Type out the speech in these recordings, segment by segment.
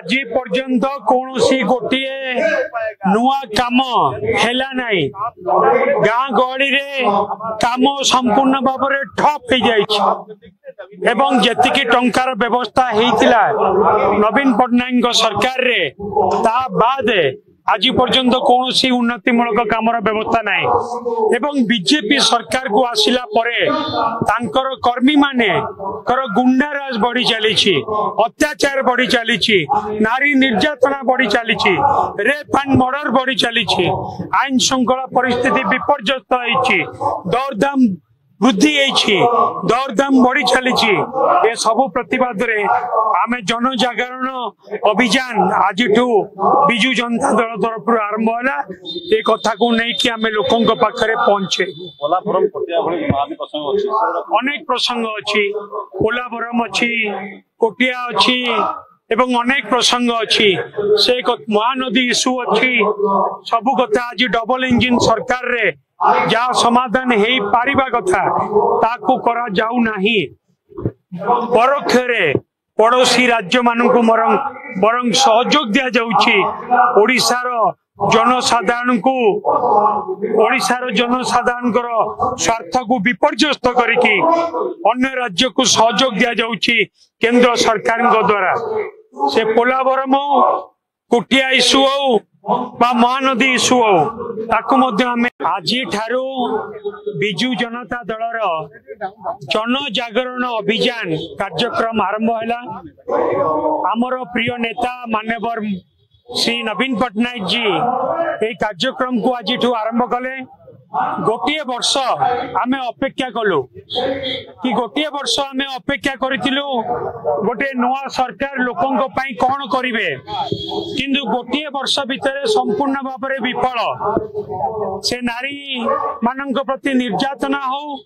आज पर्यंत कौन गोटे नुआ काम है नाई गाँ गहली रे काम संपूर्ण भाव में ठप हो एवं जेतिकी टंकार व्यवस्था होता नवीन पट्टनायक सरकार रे ता बाद आज पर्यंत कौन उन्नतिमूलक कामर व्यवस्था नहीं एवं बीजेपी सरकार को आसिला परे तांकर कर्मी माने गुंडाराज बढ़ी चली अत्याचार बढ़ी चली नारी निर्यातना बढ़ी चली रेप एंड मर्डर बढ़ी चली आईन श्रृंखला परिस्थिति विपर्यस्त होती दरदाम वृद्धि दरदाम बढ़ी चली ए सबु प्रतिवाद रे आमे जन जागरण अभियान आज बिजु जनता दल तरफ आरंभ है ये कथा को नहीं कि आमे लोकों पाखरे पहुंचे अनेक प्रसंग अच्छी पोलाभरम अच्छी कोटिया अच्छी एवं अनेक प्रसंग अच्छी से महानदी इश्यू अच्छी सबु कथा आज डबल इंजिन सरकार रे जहाँ समाधान हो पारिबा कथा ताकू करा जाऊ नाही परोक्ष रे पड़ोसी राज्य मानक बरं सहयोग दि जाउछि ओडिशार जनसाधारण को ओडिशार जनसाधारण स्वार्थ को विपर्यस्त करके अन्य राज्य को सहयोग दि जाउछि केंद्र सरकार द्वारा से पोलाभरम कोटिया इश्यू हो महानदी इश्यू हो आज ठारू बिजु जनता दलर जन जागरण अभियान कार्यक्रम आरंभ है आमर प्रिय नेता माननीय श्री नवीन पट्टनायक जी ये कार्यक्रम को आज आरंभ कले गोटे वर्ष आमे अपेक्षा कलु कि गोटे वर्ष आमे अपेक्षा करितिलु गोटे नुआ सरकार लोकों पाई कौन करिवे किंतु गोटे वर्ष भितर संपूर्ण भाव में विफल से नारी मानक प्रति निर्यातना हो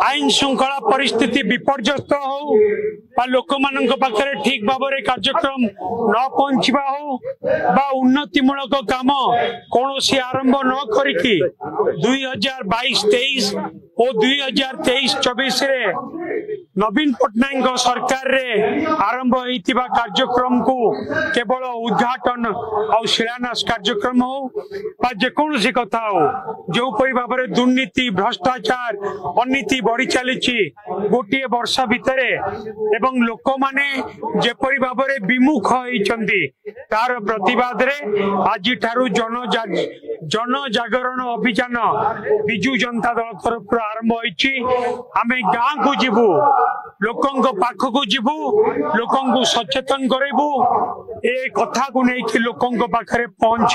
आईन श्रृंखला परिस्थिति विपर्यस्त हो लोक मान पाखे ठीक भाव में कार्यक्रम न पहुंचवा हो बा उन्नतिमूलक काम कौन आरंभ न करिकी 2022-23 और 2023-24 रे नवीन पट्टनायक सरकार रे आरंभ होइतिबा कार्यक्रम को केवल उद्घाटन और शिलान्यास कार्यक्रम हो बा जेकोसी कथा हो जो परि भाव में दुर्नीति भ्रष्टाचार अनीति बढ़ी चली गोटे वर्ष भितर एवं लोक माने जेपरि भाव में विमुख होइचंदी तार प्रतिवाद रे आज ठारू जन जागरण अभियान बिजु जनता दल तरफ आरंभ होइछि आमे गाँ को जीवु लोकों पाख को जीवु लोकों को सचेतन करेबु ए कथा को नहीं कि लोकों पाखरे पहुंच